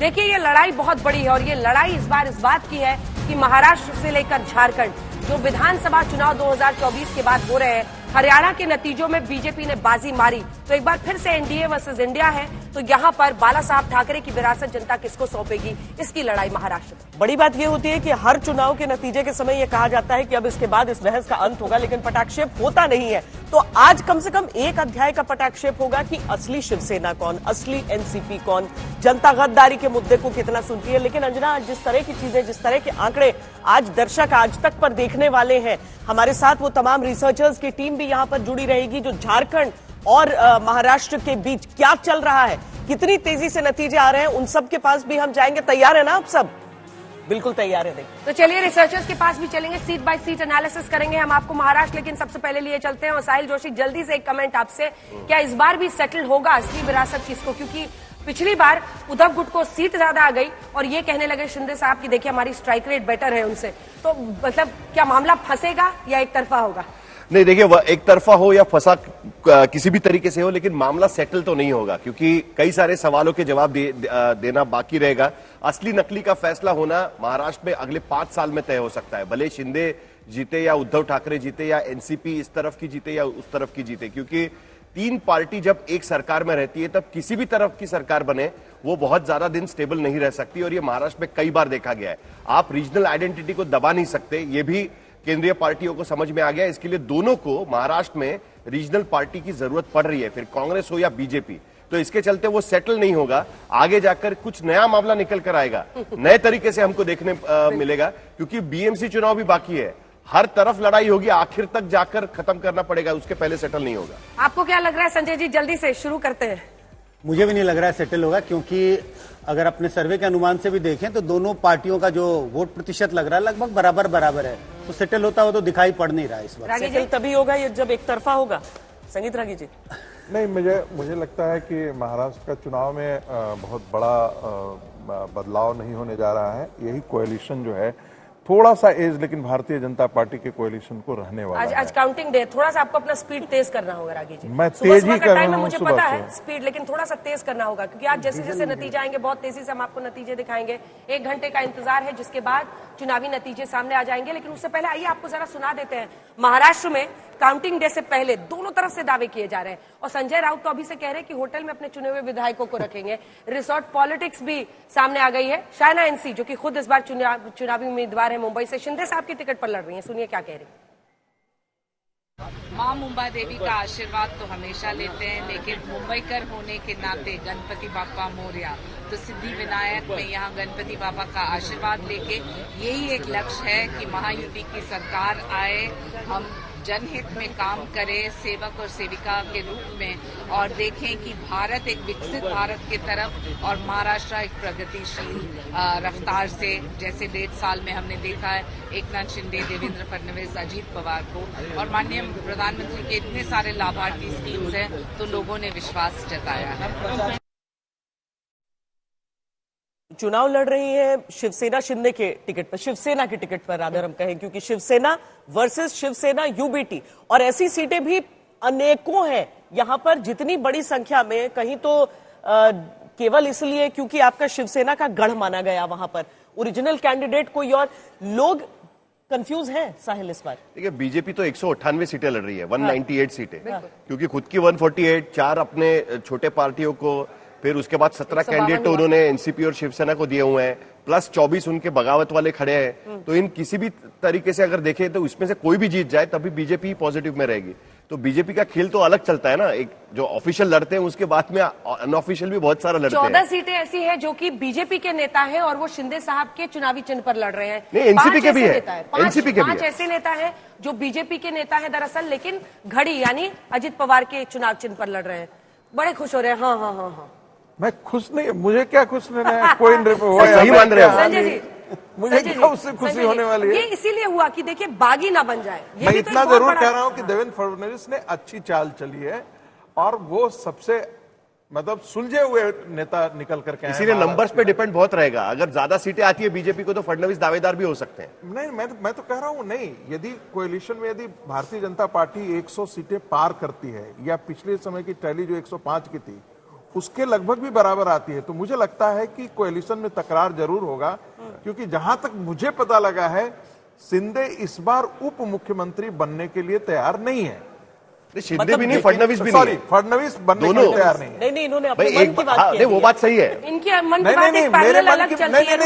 देखिए ये लड़ाई बहुत बड़ी है और ये लड़ाई इस बार इस बात की है कि महाराष्ट्र से लेकर झारखंड जो विधानसभा चुनाव 2024 के बाद हो रहे हैं, हरियाणा के नतीजों में बीजेपी ने बाजी मारी तो एक बार फिर से एनडीए वर्सेस इंडिया है। तो यहाँ पर बाला साहब ठाकरे की विरासत जनता किसको सौंपेगी, इसकी लड़ाई महाराष्ट्र में। बड़ी बात यह होती है कि हर चुनाव के नतीजे के समय यह कहा जाता है कि अब इसके बाद इस बहस का अंत होगा, लेकिन पटाक्षेप होता नहीं है। तो आज कम से कम एक अध्याय का पटाक्षेप होगा कि असली शिवसेना कौन, असली एनसीपी कौन, जनता गद्दारी के मुद्दे को कितना सुनती है। लेकिन अंजना, जिस तरह की चीजें, जिस तरह के आंकड़े आज दर्शक आज तक पर देखने वाले हैं, हमारे साथ वो तमाम रिसर्चर्स की टीम भी यहां पर जुड़ी रहेगी जो झारखंड और महाराष्ट्र के बीच क्या चल रहा है, कितनी तेजी से नतीजे आ रहे हैं, उन सब के पास भी हम जाएंगे। तैयार है ना आप सब? बिल्कुल तैयार है। देखिए तो चलिए रिसर्चर्स के पास भी चलेंगे, सीट बाय सीट एनालिसिस करेंगे हम आपको महाराष्ट्र। लेकिन सबसे पहले लिए चलते हैं और साहिल जोशी, जल्दी से एक कमेंट आपसे, क्या इस बार भी सेटल होगा असली विरासत किसको? क्योंकि पिछली बार उद्धव गुट को सीट ज्यादा आ गई और ये कहने लगे शिंदे साहब की देखिए हमारी स्ट्राइक रेट बेटर है उनसे, तो मतलब क्या मामला फंसेगा या एक तरफा होगा? नहीं, देखिए एक तरफा हो या फंसा किसी भी तरीके से हो, लेकिन मामला सेटल तो नहीं होगा क्योंकि कई सारे सवालों के जवाब देना बाकी रहेगा। असली नकली का फैसला होना महाराष्ट्र में अगले 5 साल में तय हो सकता है, भले शिंदे जीते या उद्धव ठाकरे जीते या एनसीपी इस तरफ की जीते या उस तरफ की जीते, क्योंकि 3 पार्टी जब एक सरकार में रहती है तब किसी भी तरफ की सरकार बने वो बहुत ज्यादा दिन स्टेबल नहीं रह सकती, और ये महाराष्ट्र में कई बार देखा गया है। आप रीजनल आइडेंटिटी को दबा नहीं सकते, ये भी केंद्रीय पार्टियों को समझ में आ गया। इसके लिए दोनों को महाराष्ट्र में रीजनल पार्टी की जरूरत पड़ रही है, फिर कांग्रेस हो या बीजेपी। तो इसके चलते वो सेटल नहीं होगा, आगे जाकर कुछ नया मामला निकल कर आएगा, नए तरीके से हमको देखने मिलेगा, क्योंकि बीएमसी चुनाव भी बाकी है। हर तरफ लड़ाई होगी, आखिर तक जाकर खत्म करना पड़ेगा, उसके पहले सेटल नहीं होगा। आपको क्या लग रहा है संजय जी? जल्दी से शुरू करते हैं। मुझे भी नहीं लग रहा है सेटल होगा, क्योंकि अगर अपने सर्वे के अनुमान से भी देखें तो दोनों पार्टियों का जो वोट प्रतिशत लग रहा है लगभग बराबर है, तो सेटल होता हो तो दिखाई पड़ नहीं रहा है इस बार। सेटल तभी होगा ये जब एक तरफा होगा। संगीत रागी जी? नहीं, मुझे लगता है कि महाराष्ट्र का चुनाव में बहुत बड़ा बदलाव नहीं होने जा रहा है। यही कोएलिशन जो है थोड़ा सा एज, लेकिन भारतीय जनता पार्टी के कोएलिशन को रहने वाला है। आज काउंटिंग डे, थोड़ा सा आपको अपना स्पीड तेज करना होगा रागी जी। मैं तेज ही कर रहा हूं, मुझे पता है स्पीड, लेकिन थोड़ा सा तेज करना होगा क्योंकि आज जैसे जैसे नतीजे आएंगे बहुत तेजी से हम आपको नतीजे दिखाएंगे। 1 घंटे का इंतजार है जिसके बाद चुनावी नतीजे सामने आ जाएंगे। लेकिन उससे पहले आइए आपको जरा सुना देते हैं। महाराष्ट्र में काउंटिंग डे से पहले दोनों तरफ से दावे किए जा रहे हैं और संजय राउत तो अभी से कह रहे हैं कि होटल में अपने चुने हुए विधायकों को रखेंगे। रिसोर्ट पॉलिटिक्स भी सामने आ गई है। शायना एनसी जो कि खुद इस बार चुनावी उम्मीदवार है मुंबई से, शिंदे साहब की टिकट पर लड़ रही है, सुनिए क्या कह रही है। मां मुंबा देवी का आशीर्वाद तो हमेशा लेते हैं, लेकिन मुंबईकर होने के नाते गणपति बाप्पा मोरया, तो सिद्धि विनायक में यहाँ गणपति बाबा का आशीर्वाद लेके यही एक लक्ष्य है कि महायुति की सरकार आए, हम जनहित में काम करें सेवक और सेविका के रूप में और देखें कि भारत एक विकसित भारत की तरफ और महाराष्ट्र एक प्रगतिशील रफ्तार से, जैसे 1.5 साल में हमने देखा है एकनाथ शिंदे, देवेंद्र फडणवीस, अजीत पवार को और माननीय प्रधानमंत्री के इतने सारे लाभार्थी स्कीम्स हैं, तो लोगों ने विश्वास जताया है। चुनाव लड़ रही है शिवसेना शिंदे के टिकट पर, शिवसेना के टिकट पर अगर हम कहें, क्योंकि शिवसेना वर्सेस शिवसेना यूबीटी, और ऐसी सीटें भी अनेकों हैं यहां पर, जितनी बड़ी संख्या में, कहीं तो केवल इसलिए क्योंकि आपका शिवसेना का गढ़ माना गया वहां पर, ओरिजिनल कैंडिडेट कोई और, लोग कंफ्यूज हैं साहिल इस बार। देखिए बीजेपी तो 198 सीटें लड़ रही है, 198 सीटें, क्योंकि खुद की 148, 4 अपने छोटे पार्टियों को, फिर उसके बाद 17 कैंडिडेट तो उन्होंने एनसीपी और शिवसेना को दिए हुए हैं, प्लस 24 उनके बगावत वाले खड़े हैं। तो इन किसी भी तरीके से अगर देखें तो इसमें से कोई भी जीत जाए तभी बीजेपी पॉजिटिव में रहेगी। तो बीजेपी का खेल तो अलग चलता है ना, एक जो ऑफिशियल लड़ते हैं उसके बाद में अनऑफिशियल भी बहुत सारा लड़ते हैं। 14 सीटें ऐसी है जो कि बीजेपी के नेता है और वो शिंदे साहब के चुनावी चिन्ह पर लड़ रहे हैं। नहीं, एनसीपी के भी है, एनसीपी के 5 ऐसे नेता है जो बीजेपी के नेता है दरअसल, लेकिन घड़ी यानी अजित पवार के चुनाव चिन्ह पर लड़ रहे हैं। बड़े खुश हो रहे हैं। हाँ। मैं खुश नहीं, मुझे क्या खुश रहना है, कोई सही मान रहे हो संजय जी, मुझे क्या उससे खुशी होने वाली है? ये इसीलिए हुआ कि देखिए बागी ना बन जाए। मैं इतना जरूर कह रहा हूं कि देवेंद्र फडणवीस ने अच्छी चाल चली है और वो सबसे मतलब सुलझे हुए नेता निकल करके आए। इसीलिए नंबर्स पे डिपेंड बहुत रहेगा, अगर ज्यादा सीटें आती है बीजेपी को तो फडणवीस दावेदार भी हो सकते हैं। नहीं, मैं तो कह रहा हूं, नहीं, यदि कोएलिशन में यदि भारतीय जनता पार्टी 100 सीटें पार करती है या पिछले समय की टैली जो 105 की थी उसके लगभग भी बराबर आती है। तो मुझे लगता है कि कोएलिशन में तकरार जरूर होगा, क्योंकि जहां तक मुझे पता लगा है, शिंदे इस बार उप मुख्यमंत्री बनने के लिए तैयार नहीं है। शिंदे भी नहीं, फडणवीस भी सॉरी, नहीं, फडणवीस बनने के दोनों लिए तैयार नहीं है। नहीं, इन्होंने भाई अपने मन एक की बात हाँ, की नहीं है। वो बात सही है। इनकी मन की नहीं, बात नहीं, एक मेरे पैरेलल मन अलग की- चलती नहीं, है।